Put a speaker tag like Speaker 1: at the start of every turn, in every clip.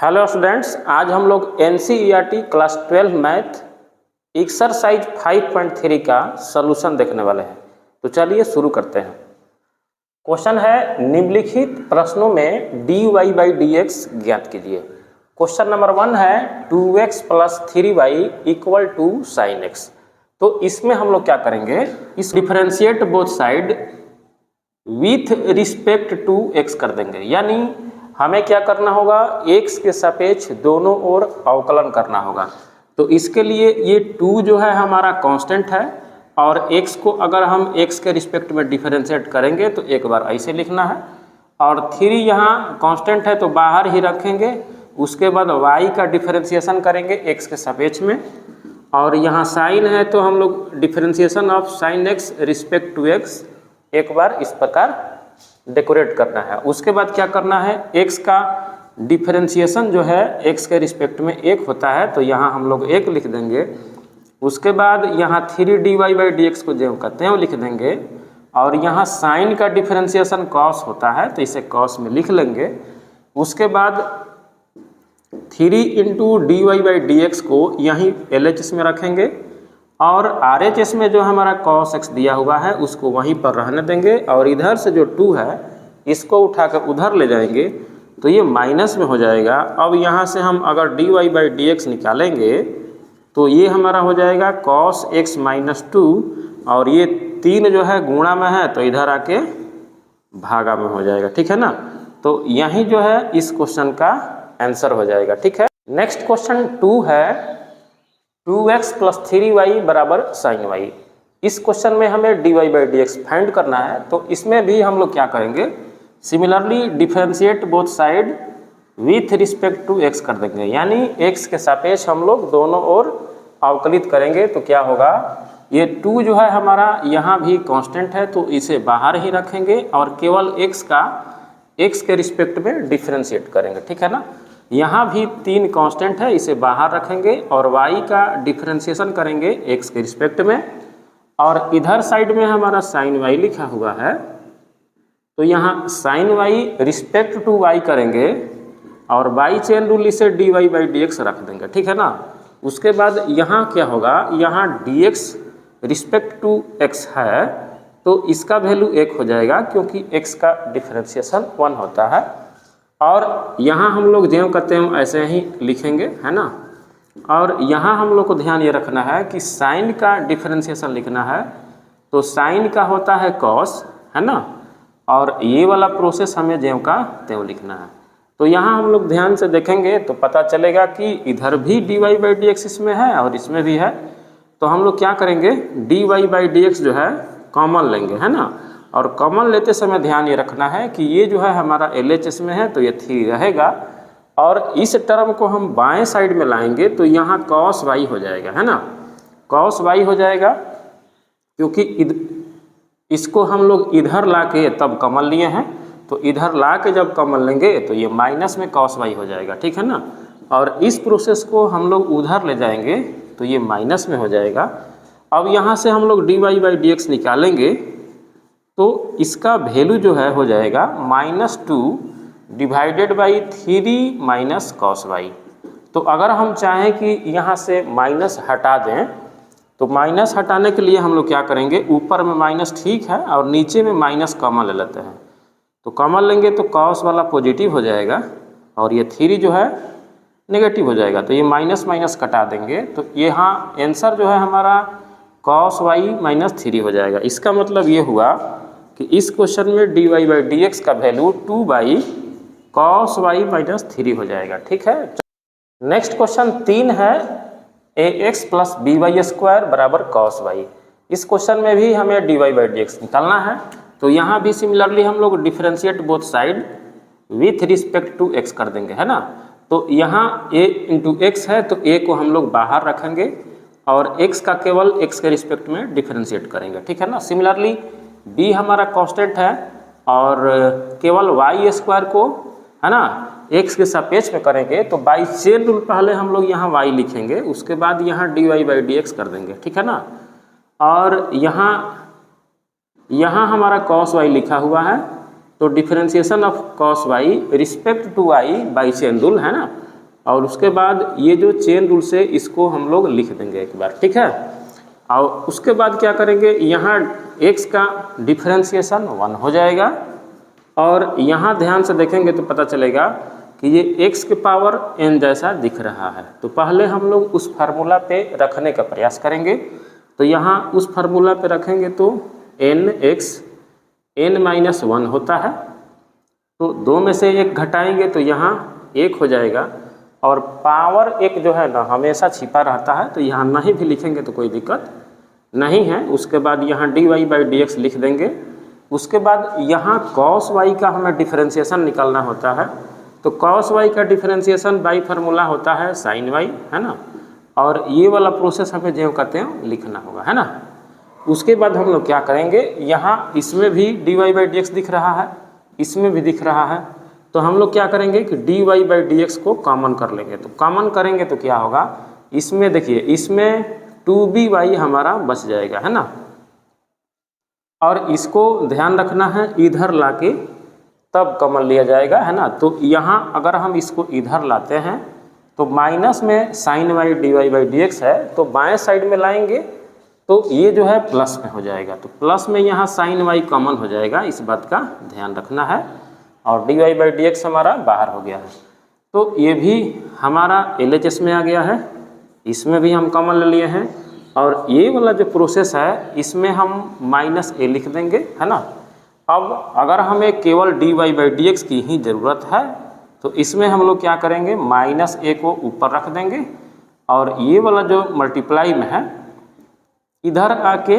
Speaker 1: Hello students, आज हम लोग एनसीईआरटी क्लास 12 मैथ एक्सरसाइज 5.3 का सलूशन देखने वाले हैं। तो चलिए शुरू करते हैं। क्वेश्चन है, निम्नलिखित प्रश्नों में dy बाई dx ज्ञात कीजिए। क्वेश्चन नंबर 1 है 2x plus 3y equal to sine x। तो इसमें हम लोग क्या करेंगे, इस differentiate both side with respect to x कर देंगे। यानी हमें क्या करना होगा, x के सापेक्ष दोनों ओर अवकलन करना होगा। तो इसके लिए ये 2 जो है हमारा कांस्टेंट है और x को अगर हम x के रिस्पेक्ट में डिफरेंशिएट करेंगे तो एक बार ऐसे लिखना है, और 3 यहाँ कांस्टेंट है तो बाहर ही रखेंगे। उसके बाद y का डिफरेंशिएशन करेंगे x के सापेक्ष में, और यहाँ साइन है तो हम लोग differentiation of sine x respect to x एक बार इस प्रकार डेकोरेट करना है। उसके बाद क्या करना है, x का डिफरेंशिएशन जो है x के रिस्पेक्ट में 1 होता है तो यहाँ हम लोग 1 लिख देंगे। उसके बाद यहाँ 3 dy बाई dx को जो कहते हैं वो लिख देंगे, और यहाँ साइन का डिफरेंशिएशन cos होता है तो इसे cos में लिख लेंगे। उसके बाद 3 इंटू dy बाई dx को यहीं LHS में रखेंगे, और RHS में जो हमारा cos x दिया हुआ है उसको वहीं पर रहने देंगे, और इधर से जो 2 है इसको उठाकर उधर ले जाएंगे तो ये माइनस में हो जाएगा। अब यहाँ से हम अगर dy बाई dx निकालेंगे तो ये हमारा हो जाएगा cos x माइनस 2, और ये 3 जो है गुणा में है तो इधर आके भागा में हो जाएगा। ठीक है ना, तो यही जो है इस क्वेश्चन का आंसर हो जाएगा। ठीक है, नेक्स्ट क्वेश्चन 2 है 2x प्लस 3y बराबर साइन y। इस क्वेश्चन में हमें dy बाई dx फाइंड करना है। तो इसमें भी हम लोग क्या करेंगे, similarly differentiate both side with respect to x कर देंगे। यानी x के सापेक्ष हम लोग दोनों ओर अवकलित करेंगे तो क्या होगा, ये 2 जो है हमारा यहाँ भी कांस्टेंट है तो इसे बाहर ही रखेंगे और केवल x के रिस्पेक्ट में डिफरेंशिएट करेंगे। ठीक है ना, यहाँ भी 3 कांस्टेंट है, इसे बाहर रखेंगे और y का डिफरेंशिएशन करेंगे x के रिस्पेक्ट में, और इधर साइड में हमारा साइन y लिखा हुआ है तो यहाँ sine y respect to y करेंगे और बाई चेन रूल इसे dy बाई dx रख देंगे। ठीक है ना, उसके बाद यहाँ क्या होगा, यहाँ dx रिस्पेक्ट टू x है तो इसका वैल्यू 1 हो जाएगा क्योंकि x का डिफरेंशिएशन 1 होता है, और यहाँ हम लोग जो करते हैं ऐसे ही लिखेंगे, है ना। और यहाँ हम लोग को ध्यान ये रखना है कि साइन का डिफरेंशिएशन लिखना है तो साइन का होता है cos, है ना, और ये वाला प्रोसेस हमें ज्यों का त्यों लिखना है। तो यहाँ हम लोग ध्यान से देखेंगे तो पता चलेगा कि इधर भी dy बाई dx इसमें है और इसमें भी है। तो हम लोग क्या करेंगे, dy बाई dx जो है कॉमन लेंगे, है ना, और कॉमन लेते समय ध्यान ये रखना है कि ये जो है हमारा LHS में है तो ये 3 रहेगा, और इस टर्म को हम बाएं साइड में लाएंगे तो यहाँ cos y हो जाएगा, है ना, cos y हो जाएगा क्योंकि इसको हम लोग इधर ला के तब कॉमन लिए हैं, तो इधर ला के जब कॉमन लेंगे तो ये माइनस में cos y हो जाएगा। ठीक है ना, और इस प्रोसेस को हम लोग उधर ले जाएंगे तो ये माइनस में हो जाएगा। अब यहाँ से हम लोग dy बाई dx निकालेंगे तो इसका वैल्यू जो है हो जाएगा -2 divided by 3 minus cos y। तो अगर हम चाहें कि यहाँ से माइनस हटा दें तो माइनस हटाने के लिए हम लोग क्या करेंगे, ऊपर में माइनस ठीक है और नीचे में माइनस कॉमन ले लेते हैं। तो कॉमन लेंगे तो cos वाला पॉजिटिव हो जाएगा और ये 3 जो है नेगेटिव हो जाएगा, तो ये माइनस माइनस कटा देंगे तो यहाँ आंसर जो है हमारा cos y माइनस 3 हो जाएगा। इसका मतलब ये हुआ कि इस क्वेश्चन में dy बाई dx का value 2 by cos y minus 3 हो जाएगा। ठीक है, नेक्स्ट क्वेश्चन 3 है ax प्लस by स्क्वायर बराबर cos y। इस क्वेश्चन में भी हमें dy बाई dx निकालना है। तो यहाँ भी सिमिलरली हम लोग differentiate both side with respect to x कर देंगे, है ना। तो यहाँ a इंटू x है तो a को हम लोग बाहर रखेंगे और x का केवल x के रिस्पेक्ट में डिफरेंशिएट करेंगे। ठीक है ना, सिमिलरली b हमारा कांस्टेंट है और केवल y स्क्वायर को, है ना, x के सापेक्ष में करेंगे तो बाई चेन रूल पहले हम लोग यहाँ y लिखेंगे, उसके बाद यहाँ dy बाई dx कर देंगे। ठीक है ना, और यहाँ हमारा cos y लिखा हुआ है तो differentiation of cos y respect to y by chain rule, है ना, और उसके बाद ये जो चेन रूल से इसको हम लोग लिख देंगे एक बार, ठीक है। और उसके बाद क्या करेंगे, यहाँ x का डिफरेंशिएशन 1 हो जाएगा और यहाँ ध्यान से देखेंगे तो पता चलेगा कि ये x के पावर n जैसा दिख रहा है। तो पहले हम लोग उस फार्मूला पे रखने का प्रयास करेंगे। तो यहाँ उस फार्मूला पे रखेंगे तो nx n-1 होता है। तो 2 में से 1 घटाएंगे तो यहाँ 1 हो जाएगा और पावर 1 जो है ना हमेशा छिपा रहता है, तो यहाँ नहीं भी लिखेंगे तो कोई दिक्कत नहीं है। उसके बाद यहाँ dy/dx लिख देंगे। उसके बाद यहाँ cos y का हमें डिफरेंशिएशन निकालना होता है। तो cos y का डिफरेंशिएशन बाई फार्मूला होता है sin y, है ना। और ये वाला प्रोसेस हमें जो कहते हैं लिखना होगा, है ना। उसके बाद हम लोग क्या करेंगे, यहाँ इसमें भी dy/dx दिख रहा है, इसमें भी दिख रहा है। तो हम लोग क्या करेंगे कि dy/dx को कॉमन कर लेंगे। तो कॉमन करेंगे तो क्या होगा, इसमें देखिए इसमें 2by हमारा बच जाएगा, है ना। और इसको ध्यान रखना है इधर लाके तब कॉमन लिया जाएगा, है ना। तो यहाँ अगर हम इसको इधर लाते हैं तो माइनस में sin y dy/dx है, तो बाएं साइड में लाएंगे तो ये जो है प्लस में हो जाएगा। तो प्लस में यहाँ sin y कॉमन हो जाएगा, इस बात का ध्यान रखना है। और dy/dx हमारा बाहर हो गया है। तो ये भी हमारा LHS में आ गया है, इसमें भी हम कॉमन ले लिए हैं। और ये वाला जो प्रोसेस है इसमें हम -a लिख देंगे, है ना। अब अगर हमें केवल dy/dx की ही ज़रूरत है तो इसमें हम लोग क्या करेंगे, -a को ऊपर रख देंगे और ये वाला जो मल्टीप्लाई में है इधर आके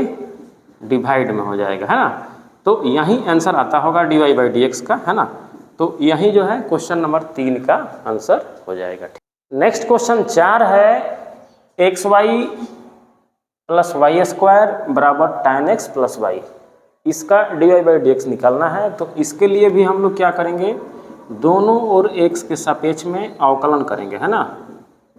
Speaker 1: डिवाइड में हो जाएगा, है ना। तो यही आंसर आता होगा dy/dx का, है ना। तो यही जो है क्वेश्चन नंबर 3 का आंसर हो जाएगा। नेक्स्ट क्वेश्चन 4 है xy + y² बराबर tan x + y। इसका dy/dx निकालना है। तो इसके लिए भी हम लोग क्या करेंगे, दोनों ओर x के सापेक्ष में अवकलन करेंगे, है ना।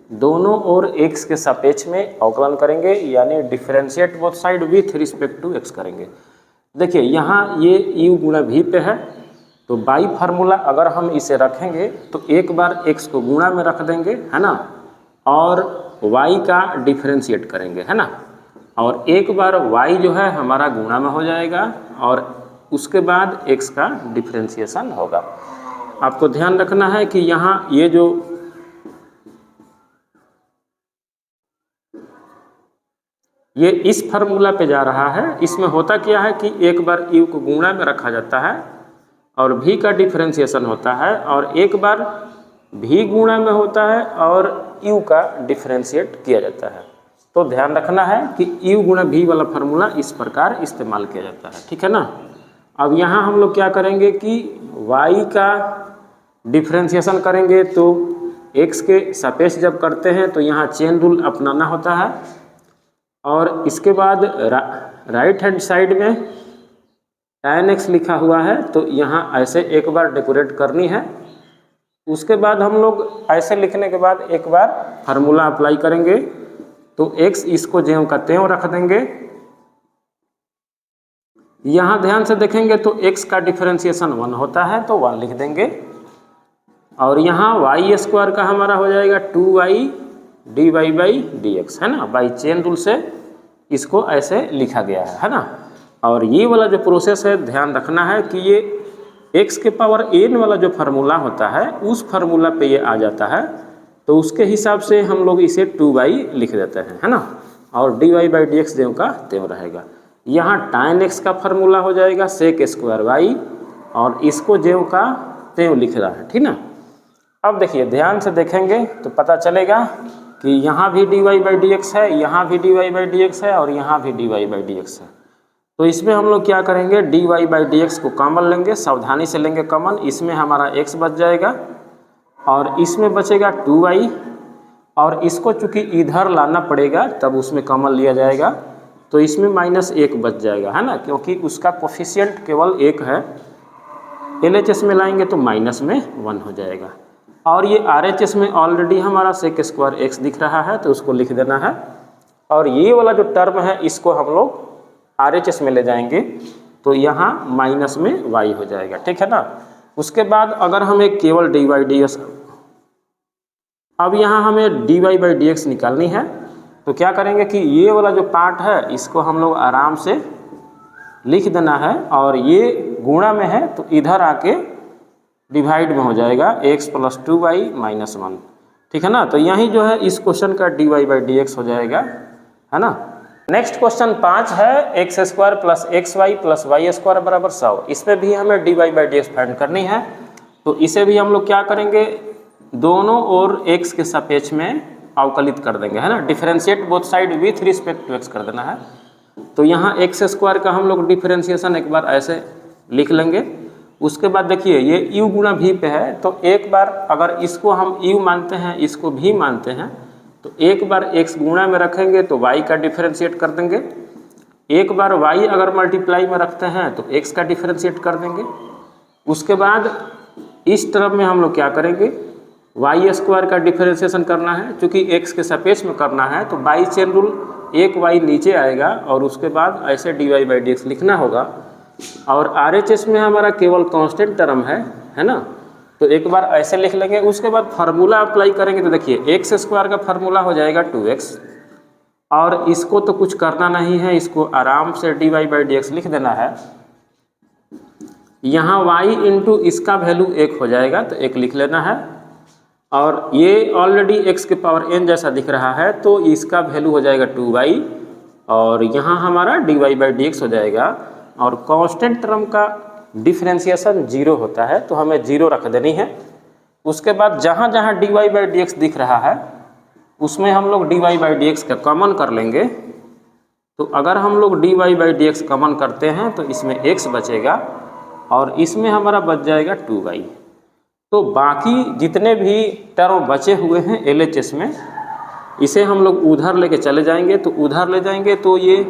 Speaker 1: दोनों ओर x के सापेक्ष में अवकलन करेंगे, यानी differentiate both side with respect to x करेंगे। देखिए यहाँ ये u गुणा v पे है, तो बाई फार्मूला अगर हम इसे रखेंगे तो एक बार x को गुणा में रख देंगे, है ना, और y का डिफरेंशिएट करेंगे, है ना। और एक बार y जो है हमारा गुणा में हो जाएगा और उसके बाद x का डिफरेंशिएशन होगा। आपको ध्यान रखना है कि यहाँ ये जो ये इस फार्मूला पे जा रहा है, इसमें होता क्या है कि एक बार u को गुणा में रखा जाता है और v का डिफरेंशिएशन होता है, और एक बार v गुणा में होता है और u का डिफरेंशिएट किया जाता है। तो ध्यान रखना है कि u गुणा v वाला फार्मूला इस प्रकार इस्तेमाल किया जाता है, ठीक है ना। अब यहाँ हम लोग क्या करेंगे कि y का डिफरेंशिएशन करेंगे तो x के सापेक्ष जब करते हैं तो यहाँ चेन रूल अपनाना होता है। और इसके बाद राइट हैंड साइड में tan x लिखा हुआ है, तो यहाँ ऐसे एक बार डेकोरेट करनी है। उसके बाद हम लोग ऐसे लिखने के बाद एक बार फार्मूला अप्लाई करेंगे, तो x इसको ज्यों का त्यों रख देंगे। यहाँ ध्यान से देखेंगे तो x का डिफरेंशिएशन 1 होता है, तो 1 लिख देंगे। और यहाँ y² का हमारा हो जाएगा 2y dy/dx, है ना। बाई चेन रूल से इसको ऐसे लिखा गया है ना। और ये वाला जो प्रोसेस है ध्यान रखना है कि ये x के पावर n वाला जो फार्मूला होता है उस फार्मूला पे ये आ जाता है, तो उसके हिसाब से हम लोग इसे 2y लिख देते हैं, है ना। और dy/dx ज्यों का त्यों रहेगा। यहाँ tan x का फार्मूला हो जाएगा sec² और इसको ज्यों का त्यों लिख रहा है, ठीक ना। अब देखिए ध्यान से देखेंगे तो पता चलेगा कि यहाँ भी dy/dx है, यहाँ भी dy/dx है और यहाँ भी dy/dx है। तो इसमें हम लोग क्या करेंगे, dy/dx को कॉमन लेंगे, सावधानी से लेंगे कॉमन। इसमें हमारा x बच जाएगा और इसमें बचेगा 2y, और इसको चूंकि इधर लाना पड़ेगा तब उसमें कॉमन लिया जाएगा, तो इसमें -1 बच जाएगा, है ना, क्योंकि उसका कोफिशिएंट केवल 1 है। LHS में लाएंगे तो -1 हो जाएगा। और ये RHS में ऑलरेडी हमारा sec² x दिख रहा है, तो उसको लिख देना है। और ये वाला जो टर्म है इसको हम लोग RHS में ले जाएंगे, तो यहाँ माइनस में y हो जाएगा, ठीक है ना। उसके बाद अगर हमें केवल dy/dx अब यहाँ हमें dy बाई डी एक्स निकालनी है, तो क्या करेंगे कि ये वाला जो पार्ट है इसको हम लोग आराम से लिख देना है, और ये गुणा में है तो इधर आके डिवाइड में हो जाएगा x प्लस 2y माइनस 1, ठीक है ना। तो यही जो है इस क्वेश्चन का dy बाई डी एक्स हो जाएगा, है ना। नेक्स्ट क्वेश्चन 5 है x square plus x y plus y square बराबर 100। इसमें भी हमें dy by d x find करनी है, तो इसे भी हम लोग क्या करेंगे, दोनों ओर x के सापेक्ष में अवकलित कर देंगे, है ना। Differentiate both side with respect to x कर देना है। तो यहाँ एक्स स्क्वायर का हम लोग डिफरेंशिएशन एक बार ऐसे लिख लेंगे। उसके बाद देखिए ये u गुणा v पे है, तो एक बार अगर इसको हम u मानते हैं, इसको v मानते हैं, तो एक बार x गुणा में रखेंगे तो y का डिफरेंशिएट कर देंगे, एक बार y अगर मल्टीप्लाई में रखते हैं तो x का डिफरेंशिएट कर देंगे। उसके बाद इस टर्म में हम लोग क्या करेंगे, वाई स्क्वायर का डिफरेंशिएशन करना है, चूँकि x के सापेक्ष में करना है तो बाई चेन रूल एक y नीचे आएगा, और उसके बाद ऐसे dy बाई डी एक्स लिखना होगा। और RHS में हमारा केवल कांस्टेंट टर्म है ना, तो एक बार ऐसे लिख लेंगे। उसके बाद फार्मूला अप्लाई करेंगे तो देखिए एक्स स्क्वायर का फार्मूला हो जाएगा 2x, और इसको तो कुछ करना नहीं है, इसको आराम से dy बाई डी एक्स लिख देना है। यहाँ y इंटू इसका वैल्यू 1 हो जाएगा, तो 1 लिख लेना है, और ये ऑलरेडी x के पावर n जैसा दिख रहा है तो इसका वैल्यू हो जाएगा 2y, और यहाँ हमारा dy बाई डी एक्स हो जाएगा। और कांस्टेंट टर्म का डिफरेंशिएशन 0 होता है, तो हमें 0 रख देनी है। उसके बाद जहाँ जहाँ dy बाई डी एक्स दिख रहा है उसमें हम लोग dy बाई डी एक्स का कॉमन कर लेंगे। तो अगर हम लोग dy by d x common करते हैं तो इसमें x बचेगा, और इसमें हमारा बच जाएगा 2y। तो बाकी जितने भी टर्म बचे हुए हैं LHS में, इसे हम लोग उधर लेके चले जाएंगे, तो उधर ले जाएंगे तो ये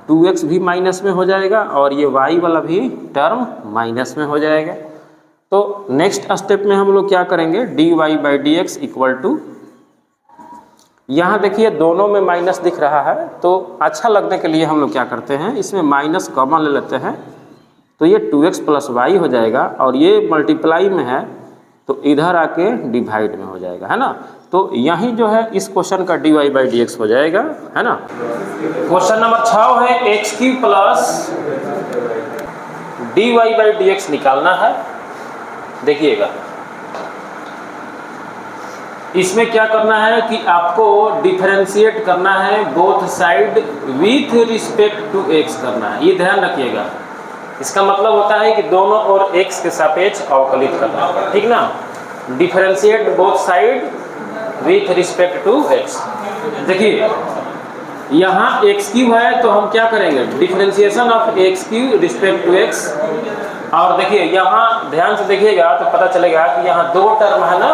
Speaker 1: 2x भी माइनस में हो जाएगा, और ये y वाला भी टर्म माइनस में हो जाएगा। तो नेक्स्ट स्टेप में हम लोग क्या करेंगे, dy by d x equal to, यहाँ देखिए दोनों में माइनस दिख रहा है, तो अच्छा लगने के लिए हम लोग क्या करते हैं, इसमें माइनस कॉमन ले लेते हैं, तो ये 2x प्लस वाई हो जाएगा, और ये मल्टीप्लाई में है तो इधर आके डिवाइड में हो जाएगा, है ना। तो यही जो है इस क्वेश्चन का dy बाई डी एक्स हो जाएगा, है ना। क्वेश्चन नंबर 6 है x cube plus dy by d x निकालना है। देखिएगा इसमें क्या करना है कि आपको डिफरेंशिएट करना है both side with respect to x करना है, ये ध्यान रखिएगा। इसका मतलब होता है कि दोनों ओर x के सापेक्ष अवकलित करना होगा, ठीक ना। Differentiate both side with respect to x। देखिए यहाँ x क्यूब है तो हम क्या करेंगे, differentiation of x cube respect to x। और देखिए यहाँ ध्यान से देखिएगा तो पता चलेगा कि यहाँ दो टर्म है ना,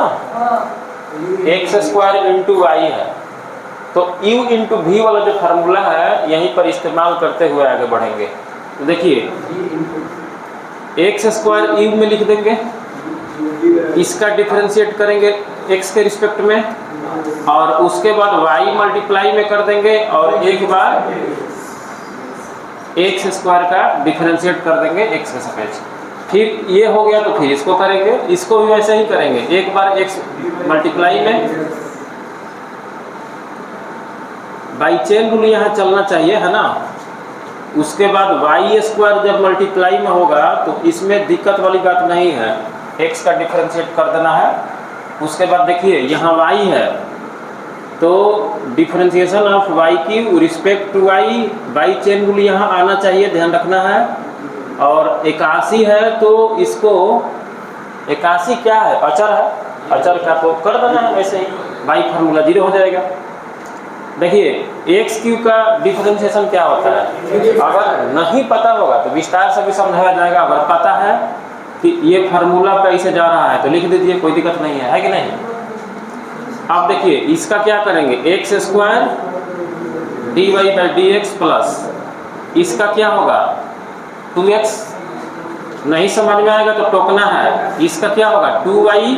Speaker 1: एक्स स्क्वायर इंटू वाई है, तो u इंटू वी वाला जो फार्मूला है यहीं पर इस्तेमाल करते हुए आगे बढ़ेंगे। तो देखिए एक्स स्क्वायर u में लिख देंगे, इसका डिफरेंशिएट करेंगे x के रिस्पेक्ट में, और उसके बाद y मल्टीप्लाई में कर देंगे, और एक बार एक्स स्क्वायर का डिफरेंशिएट कर देंगे x के सापेक्ष। ठीक ये हो गया, तो फिर इसको करेंगे, इसको भी वैसे ही करेंगे, एक बार x मल्टीप्लाई में, बाई चेन रूल यहाँ चलना चाहिए, है ना। उसके बाद वाई स्क्वायर जब मल्टीप्लाई में होगा तो इसमें दिक्कत वाली बात नहीं है, x का डिफरेंशिएट कर देना है। उसके बाद देखिए यहाँ y है तो डिफरेंशिएशन ऑफ y की respect to y, by chain rule यहाँ आना चाहिए, ध्यान रखना है। और 81 है तो इसको 81 क्या है, अचर है, अचर का तो कर देना है वैसे ही, बाई फार्मूला 0 हो जाएगा। देखिए एक्स क्यू का डिफरेंशिएशन क्या होता है, अगर नहीं पता होगा तो विस्तार से भी समझाया जाएगा, अगर पता है कि ये फार्मूला कैसे जा रहा है तो लिख दीजिए, कोई दिक्कत नहीं है कि नहीं। अब देखिए इसका क्या करेंगे, x square dy by d x plus इसका क्या होगा 2x, नहीं समझ में आएगा तो टोकना है, इसका क्या होगा 2y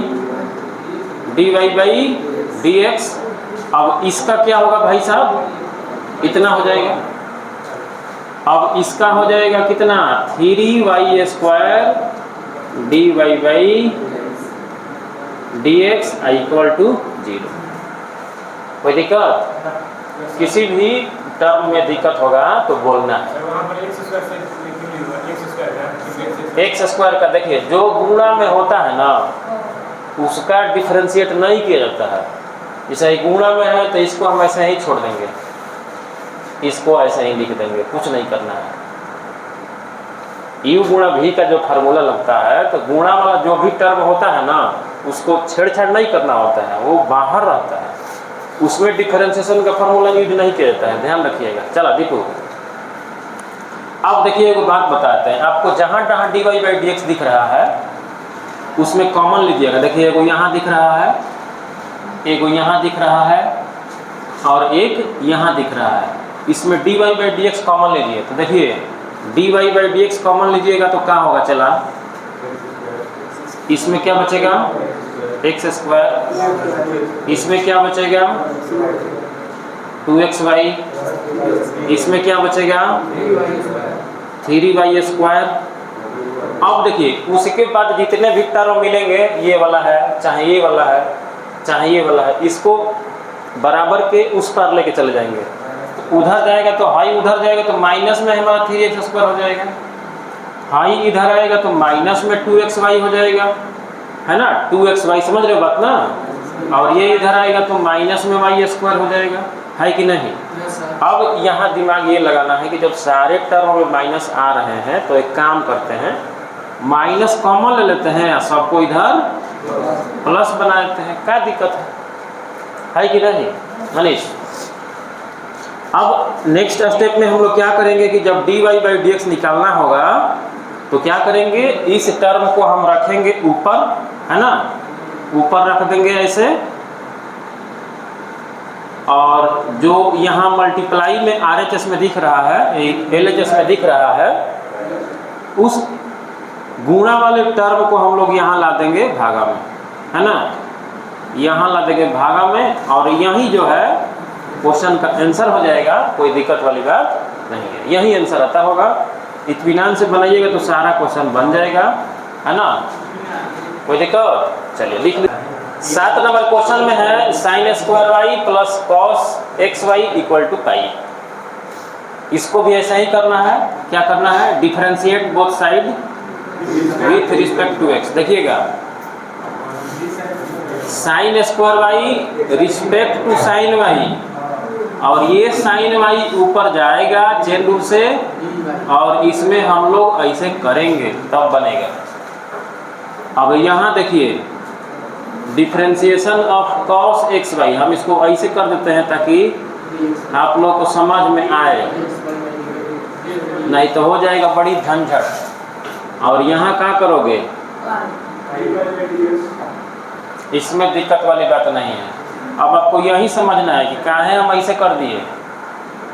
Speaker 1: dy by d x. अब इसका क्या होगा भाई साहब, इतना हो जाएगा। अब इसका हो जाएगा कितना, 3y square dy by dx equal to 0। कोई दिक्कत? किसी भी टर्म में दिक्कत होगा तो बोलना है। एक्स स्क्वायर का देखिए जो गुणा में होता है ना उसका डिफरेंशिएट नहीं किया जाता है। जैसे गुणा में है तो इसको हम ऐसे ही छोड़ देंगे, इसको ऐसे ही लिख देंगे, कुछ नहीं करना है। u गुणा v का जो फार्मूला लगता है तो गुणा वाला जो भी टर्म होता है ना उसको छेड़छाड़ नहीं करना होता है, वो बाहर रहता है, उसमें डिफरेंशिएशन का फार्मूला यूज नहीं किया जाता है, ध्यान रखिएगा। चला देखो, अब देखिए एक बात बताते हैं आपको, जहाँ जहाँ dy बाई dx दिख रहा है उसमें कॉमन लीजिएगा। देखिए एगो यहाँ दिख रहा है, एगो यहाँ दिख रहा है और एक यहाँ दिख रहा है, इसमें dy बाई dx कॉमन लीजिए। तो देखिए dy बाई dx कॉमन लीजिएगा तो क्या होगा, चला इसमें क्या बचेगा एक्स स्क्वायर, इसमें क्या बचेगा 2xy, इसमें क्या बचेगा 3y स्क्वायर। अब देखिए उसके बाद जितने भी टर्म मिलेंगे, ये वाला है चाहे ये वाला है चाहे ये वाला है, इसको बराबर के उस पर लेके चले जाएंगे। तो उधर जाएगा तो हाई उधर जाएगा तो माइनस में हमारा 3x स्क्वायर हो जाएगा, हाई इधर आएगा तो माइनस में 2xy हो जाएगा, है ना 2xy, समझ रहे हो बात ना। और ये इधर आएगा तो माइनस में y स्क्वायर हो जाएगा, है कि नहीं। अब यहाँ दिमाग ये लगाना है कि जब सारे टर्म में माइनस आ रहे हैं तो एक काम करते हैं, माइनस कॉमन ले लेते हैं और सबको इधर प्लस बना देते हैं, क्या दिक्कत है कि नहीं मनीष। अब नेक्स्ट स्टेप में हम लोग क्या करेंगे कि जब dy बाई dx निकालना होगा तो क्या करेंगे, इस टर्म को हम रखेंगे ऊपर, है ना, ऊपर रख देंगे ऐसे, और जो यहाँ मल्टीप्लाई में RHS में दिख रहा है, LHS में दिख रहा है, उस गुणा वाले टर्म को हम लोग यहाँ ला देंगे भागा में, है ना, यहाँ ला देंगे भागा में, और यही जो है क्वेश्चन का आंसर हो जाएगा, कोई दिक्कत वाली बात नहीं है, यही आंसर आता होगा। इत्मीनान से बनाइएगा तो सारा क्वेश्चन बन जाएगा, है ना, कोई दिक्कत। चलिए लिख लीजिए। 7 नंबर क्वेश्चन में है sine square y plus cos x y equal to pi. इसको भी ऐसा ही करना है, क्या करना है, differentiate both side with respect to x. देखिएगा sine square y respect to sine y, और ये साइन वाई ऊपर जाएगा चेन रूल से, और इसमें हम लोग ऐसे करेंगे तब बनेगा। अब यहाँ देखिए differentiation of cos x y, हम इसको ऐसे कर देते हैं ताकि आप लोग को समझ में आए, नहीं तो हो जाएगा बड़ी झंझट। और यहाँ क्या करोगे, इसमें दिक्कत वाली बात नहीं है। अब आपको यही समझना है कि काहे हम ऐसे कर दिए।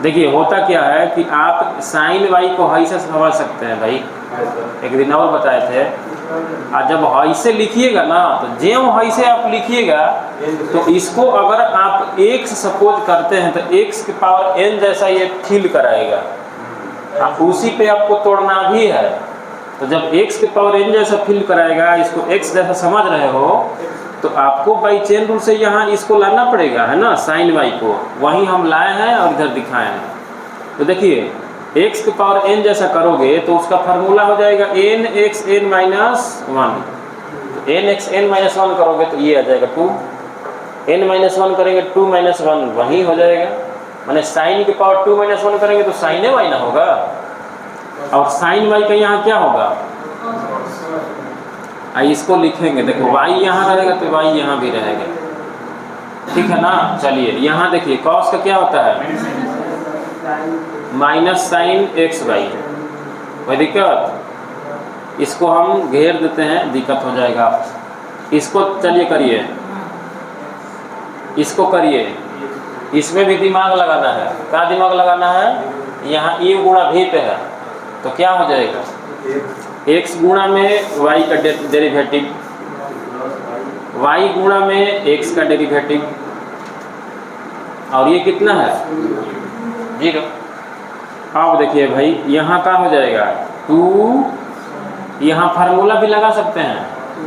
Speaker 1: देखिए होता क्या है कि आप साइन वाई को ऐसे समझ सकते हैं भाई, एक दिन और बताए थे, और जब ऐसे लिखिएगा ना तो ज्यों ऐसे आप लिखिएगा तो इसको अगर आप x सपोज करते हैं तो x की पावर n जैसा ये फील कराएगा, उसी पे आपको तोड़ना भी है। तो जब x की पावर n जैसा फील कराएगा, इसको x जैसा समझ रहे हो तो आपको बाई चेन रूल से यहाँ इसको लाना पड़ेगा, है ना, साइन वाई को वहीं हम लाए हैं और इधर दिखाए हैं। तो देखिए x की पावर n जैसा करोगे तो उसका फार्मूला हो जाएगा n x n minus 1। n x n minus 1 करोगे तो ये आ जाएगा 2, n माइनस 1 करेंगे 2 माइनस 1 वही हो जाएगा, माने साइन की पावर 2 माइनस 1 करेंगे तो साइन वाई ना होगा, और साइन वाई का यहाँ क्या होगा, इसको लिखेंगे, देखो y यहाँ रहेगा तो y यहाँ भी रहेगा, ठीक है ना। चलिए यहाँ देखिए कॉस का क्या होता है, माइनस साइन एक्स वाई, कोई दिक्कत, इसको हम घेर देते हैं, दिक्कत हो जाएगा। इसको चलिए करिए, इसको करिए, इसमें भी दिमाग लगाना है। क्या दिमाग लगाना है, यहाँ e गुणा v पे है तो क्या हो जाएगा, x गुणा में y का डेरिवेटिव, y गुणा में x का डेरिवेटिव, और ये कितना है 0। अब देखिए भाई यहाँ क्या हो जाएगा 2, यहाँ फार्मूला भी लगा सकते हैं,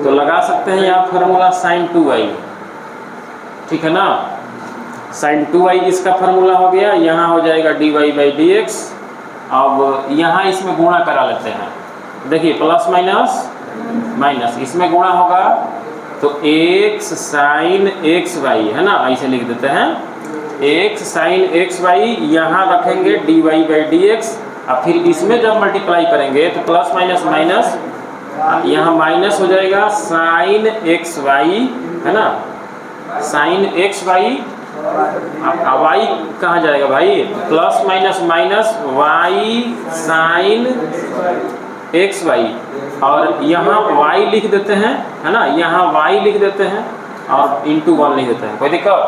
Speaker 1: तो लगा सकते हैं यहाँ फार्मूला sin 2y, ठीक है ना। sin 2y इसका फार्मूला हो गया, यहाँ हो जाएगा dy/dx। अब यहाँ इसमें गुणा करा लेते हैं, देखिए प्लस माइनस माइनस, इसमें गुणा होगा तो x sin xy है ना, ऐसे लिख देते हैं x sin xy, यहाँ रखेंगे dy/dx, और फिर इसमें जब मल्टीप्लाई करेंगे तो प्लस माइनस माइनस, यहाँ माइनस हो जाएगा sin xy है ना, sin xy। अब y कहाँ जाएगा भाई, plus minus minus y sin xy, और यहाँ y लिख देते हैं है ना, यहाँ y लिख देते हैं और इंटू 1 लिख देते हैं, कोई दिक्कत?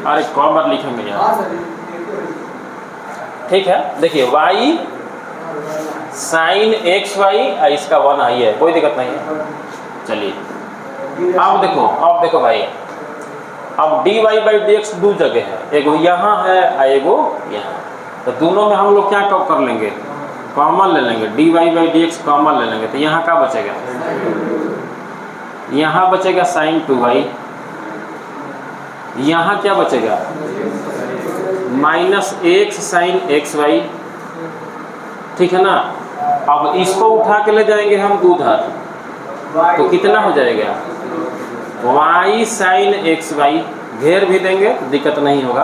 Speaker 1: अरे कॉमर लिखेंगे यहाँ, ठीक है। देखिए y sin xy, इसका 1 आई है, कोई दिक्कत नहीं है। चलिए अब देखो भाई, अब dy/dx दो जगह है, एगो यहाँ है और एगो यहाँ, तो दोनों में हम लोग क्या कर लेंगे, कॉमन ले लेंगे, dy/dx कॉमन ले लेंगे, तो यहाँ क्या बचेगा, यहाँ बचेगा sin 2y, यहाँ क्या बचेगा माइनस x sin xy, ठीक है ना। अब इसको उठा के ले जाएंगे हम उधर, तो कितना हो जाएगा y sin xy, घेर भी देंगे दिक्कत नहीं होगा।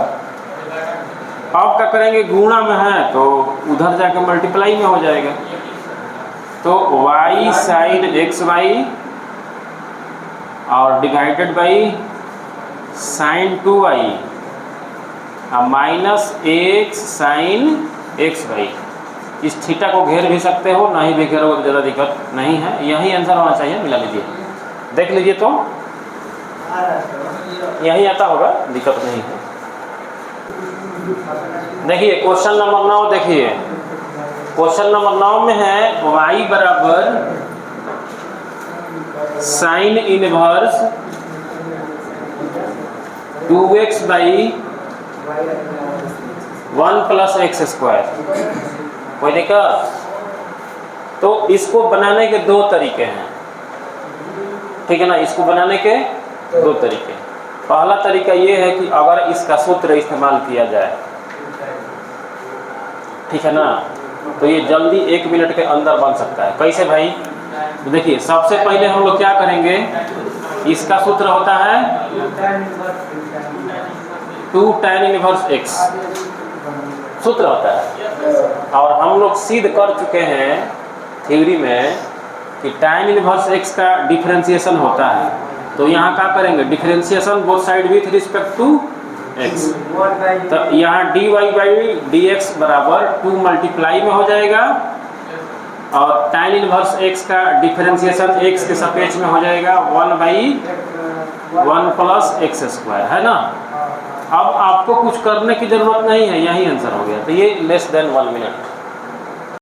Speaker 1: अब क्या करेंगे, गुणा में है तो उधर जाके मल्टीप्लाई में हो जाएगा, तो y sin xy और divided by sin 2y minus x sin xy। इस थीटा को घेर भी सकते हो, नहीं भी घेरोगे तो ज़्यादा दिक्कत नहीं है, यही आंसर होना चाहिए, मिला लीजिए, देख लीजिए तो यही आता होगा, दिक्कत नहीं है। देखिए क्वेश्चन नंबर 9, देखिए क्वेश्चन नंबर 9 में है y बराबर साइन इनवर्स 2x/1 + x², कोई दिक्कत? तो इसको बनाने के दो तरीके हैं, ठीक है ना, इसको बनाने के दो तरीके। पहला तरीका ये है कि अगर इसका सूत्र इस्तेमाल किया जाए, ठीक है ना, तो ये जल्दी 1 मिनट के अंदर बन सकता है। कैसे भाई? तो देखिए सबसे पहले हम लोग क्या करेंगे, इसका सूत्र होता है 2 tan इनवर्स x, सूत्र होता है, और हम लोग सिद्ध कर चुके हैं थ्योरी में कि tan इनवर्स x का डिफरेंशिएशन होता है। तो यहाँ क्या करेंगे, differentiation both side with respect to x, तो यहाँ dy/dx बराबर 2 मल्टीप्लाई में हो जाएगा, और tan इनवर्स x का डिफरेंशिएशन x के सापेक्ष में हो जाएगा 1/1 + x², है ना। अब आपको कुछ करने की जरूरत नहीं है, यही आंसर हो गया। तो ये लेस देन 1 मिनट।